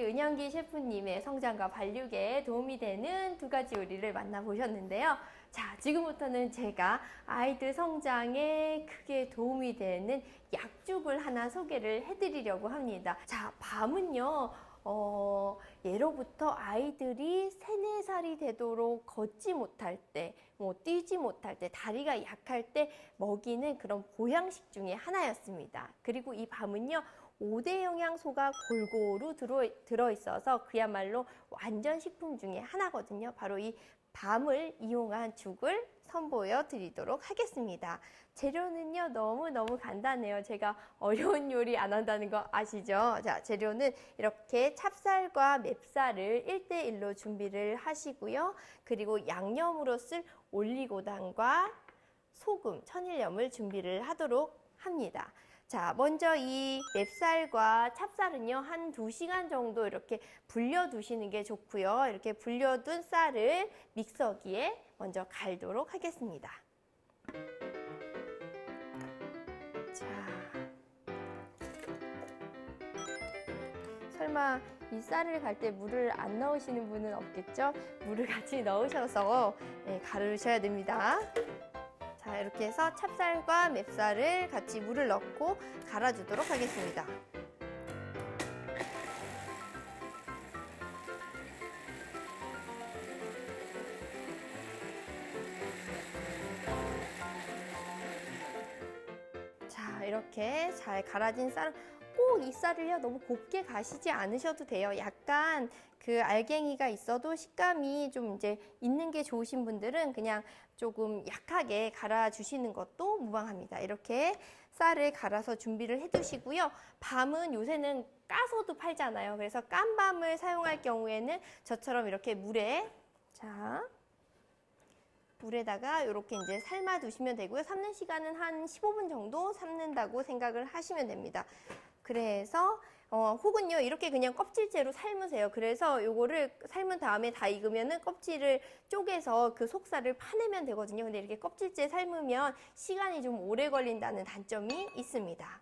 은영기 셰프님의 성장과 발육에 도움이 되는 두 가지 요리를 만나보셨는데요. 자, 지금부터는 제가 아이들 성장에 크게 도움이 되는 약죽을 하나 소개를 해드리려고 합니다. 자, 밤은요, 예로부터 아이들이 3, 4살이 되도록 걷지 못할 때, 뛰지 못할 때, 다리가 약할 때 먹이는 그런 보양식 중에 하나였습니다. 그리고 이 밤은요, 5대 영양소가 골고루 들어있어서 그야말로 완전 식품 중에 하나거든요. 바로 이 밤을 이용한 죽을 선보여 드리도록 하겠습니다. 재료는요, 너무너무 간단해요. 제가 어려운 요리 안 한다는 거 아시죠? 자, 재료는 이렇게 찹쌀과 맵쌀을 1대1로 준비를 하시고요. 그리고 양념으로 쓸 올리고당과 소금, 천일염을 준비를 하도록 합니다. 자, 먼저 이 맵쌀과 찹쌀은요, 한 2시간 정도 이렇게 불려 두시는 게 좋고요. 이렇게 불려둔 쌀을 믹서기에 먼저 갈도록 하겠습니다. 자, 설마 이 쌀을 갈 때 물을 안 넣으시는 분은 없겠죠? 물을 같이 넣으셔서 갈으셔야 됩니다. 자, 이렇게 해서 찹쌀과 맵쌀을 같이 물을 넣고 갈아주도록 하겠습니다. 자, 이렇게 잘 갈아진 쌀은 꼭 이 쌀을요, 너무 곱게 가시지 않으셔도 돼요. 약간 그 알갱이가 있어도 식감이 좀 이제 있는 게 좋으신 분들은 그냥 조금 약하게 갈아주시는 것도 무방합니다. 이렇게 쌀을 갈아서 준비를 해두시고요. 밤은 요새는 까서도 팔잖아요. 그래서 깐 밤을 사용할 경우에는 저처럼 이렇게 물에다가 이렇게 이제 삶아 두시면 되고요. 삶는 시간은 한 15분 정도 삶는다고 생각을 하시면 됩니다. 그래서 혹은요, 이렇게 그냥 껍질째로 삶으세요. 그래서 요거를 삶은 다음에 다 익으면은 껍질을 쪼개서 그 속살을 파내면 되거든요. 근데 이렇게 껍질째 삶으면 시간이 좀 오래 걸린다는 단점이 있습니다.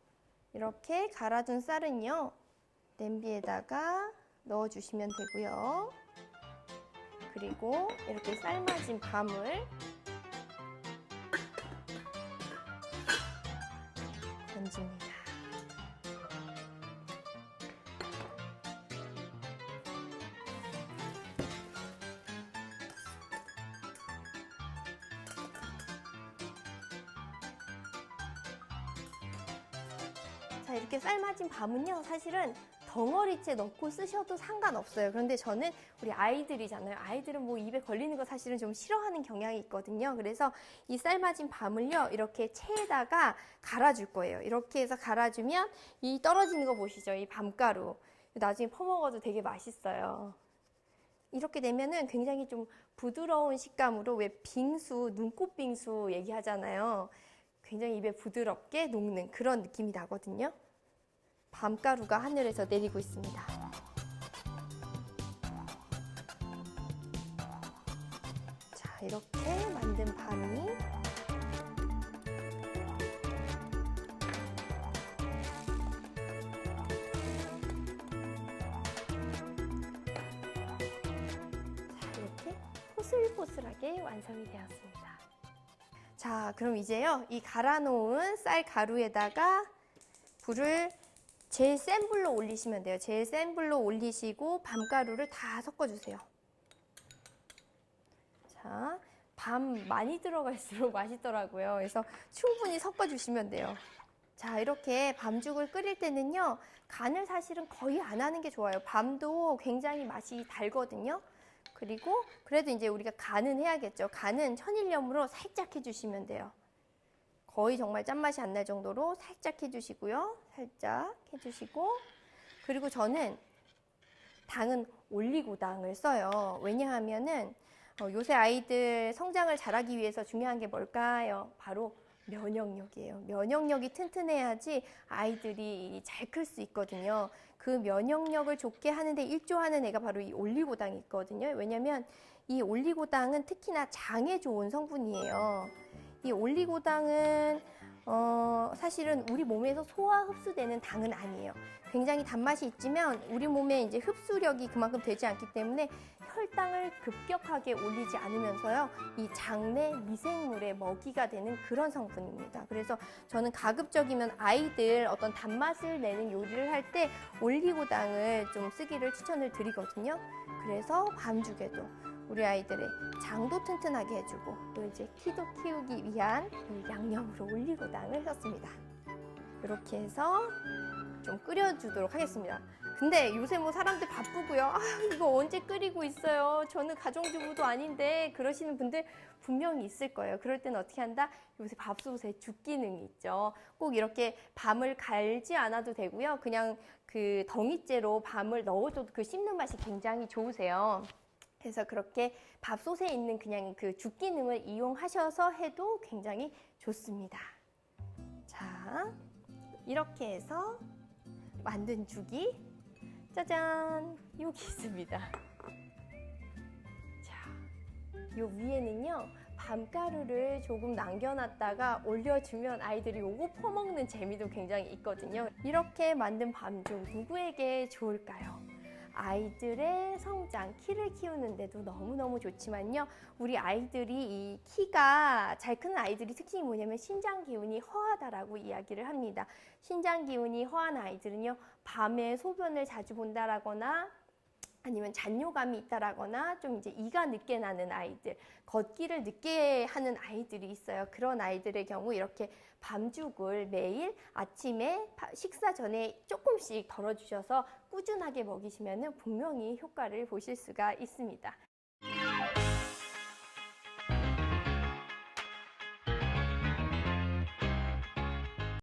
이렇게 갈아둔 쌀은요, 냄비에다가 넣어주시면 되고요. 그리고 이렇게 삶아진 밤을 얹습니다. 자, 이렇게 삶아진 밤은요, 사실은 덩어리째 넣고 쓰셔도 상관없어요. 그런데 저는 우리 아이들이잖아요. 아이들은 뭐 입에 걸리는 거 사실은 좀 싫어하는 경향이 있거든요. 그래서 이 삶아진 밤을요, 이렇게 체에다가 갈아줄 거예요. 이렇게 해서 갈아주면 이 떨어지는 거 보시죠? 이 밤가루. 나중에 퍼먹어도 되게 맛있어요. 이렇게 되면은 굉장히 좀 부드러운 식감으로, 왜 빙수, 눈꽃 빙수 얘기하잖아요. 굉장히 입에 부드럽게 녹는 그런 느낌이 나거든요. 밤가루가 하늘에서 내리고 있습니다. 자, 이렇게 만든 밤이 이렇게 포슬포슬하게 완성이 되었습니다. 자, 그럼 이제요, 이 갈아놓은 쌀 가루에다가 불을 제일 센 불로 올리시면 돼요. 제일 센 불로 올리시고 밤가루를 다 섞어주세요. 자, 밤 많이 들어갈수록 맛있더라고요. 그래서 충분히 섞어주시면 돼요. 자, 이렇게 밤죽을 끓일 때는요, 간을 사실은 거의 안 하는 게 좋아요. 밤도 굉장히 맛이 달거든요. 그리고 그래도 이제 우리가 간은 해야겠죠. 간은 천일염으로 살짝 해주시면 돼요. 거의 정말 짠맛이 안 날 정도로 살짝 해주시고요. 살짝 해주시고, 그리고 저는 당은 올리고당을 써요. 왜냐하면은 요새 아이들 성장을 잘하기 위해서 중요한 게 뭘까요? 바로 면역력이에요. 면역력이 튼튼해야지 아이들이 잘 클 수 있거든요. 그 면역력을 좋게 하는데 일조하는 애가 바로 이 올리고당이 있거든요. 왜냐면 이 올리고당은 특히나 장에 좋은 성분이에요. 이 올리고당은 사실은 우리 몸에서 소화 흡수되는 당은 아니에요. 굉장히 단맛이 있지만 우리 몸에 이제 흡수력이 그만큼 되지 않기 때문에 혈당을 급격하게 올리지 않으면서요, 이 장내 미생물의 먹이가 되는 그런 성분입니다. 그래서 저는 가급적이면 아이들 어떤 단맛을 내는 요리를 할 때 올리고당을 좀 쓰기를 추천을 드리거든요. 그래서 밤죽에도 우리 아이들의 장도 튼튼하게 해주고 또 이제 키도 키우기 위한 이 양념으로 올리고당을 썼습니다. 이렇게 해서 좀 끓여주도록 하겠습니다. 근데 요새 뭐 사람들 바쁘고요. 아, 이거 언제 끓이고 있어요. 저는 가정주부도 아닌데 그러시는 분들 분명히 있을 거예요. 그럴 때는 어떻게 한다? 요새 밥솥에 죽 기능이 있죠. 꼭 이렇게 밤을 갈지 않아도 되고요. 그냥 그 덩이째로 밤을 넣어줘도 그 씹는 맛이 굉장히 좋으세요. 그래서 그렇게 밥솥에 있는 그냥 그 죽 기능을 이용하셔서 해도 굉장히 좋습니다. 자, 이렇게 해서 만든 죽이 짜잔! 여기 있습니다. 자, 요 위에는요, 밤가루를 조금 남겨놨다가 올려주면 아이들이 요거 퍼먹는 재미도 굉장히 있거든요. 이렇게 만든 밤죽 누구에게 좋을까요? 아이들의 성장, 키를 키우는데도 너무너무 좋지만요. 우리 아이들이 이 키가 잘 크는 아이들이 특징이 뭐냐면 신장 기운이 허하다라고 이야기를 합니다. 신장 기운이 허한 아이들은요, 밤에 소변을 자주 본다라거나 아니면 잔뇨감이 있다라거나 좀 이제 이가 늦게 나는 아이들, 걷기를 늦게 하는 아이들이 있어요. 그런 아이들의 경우 이렇게 밤죽을 매일 아침에 식사 전에 조금씩 덜어주셔서 꾸준하게 먹이시면 분명히 효과를 보실 수가 있습니다.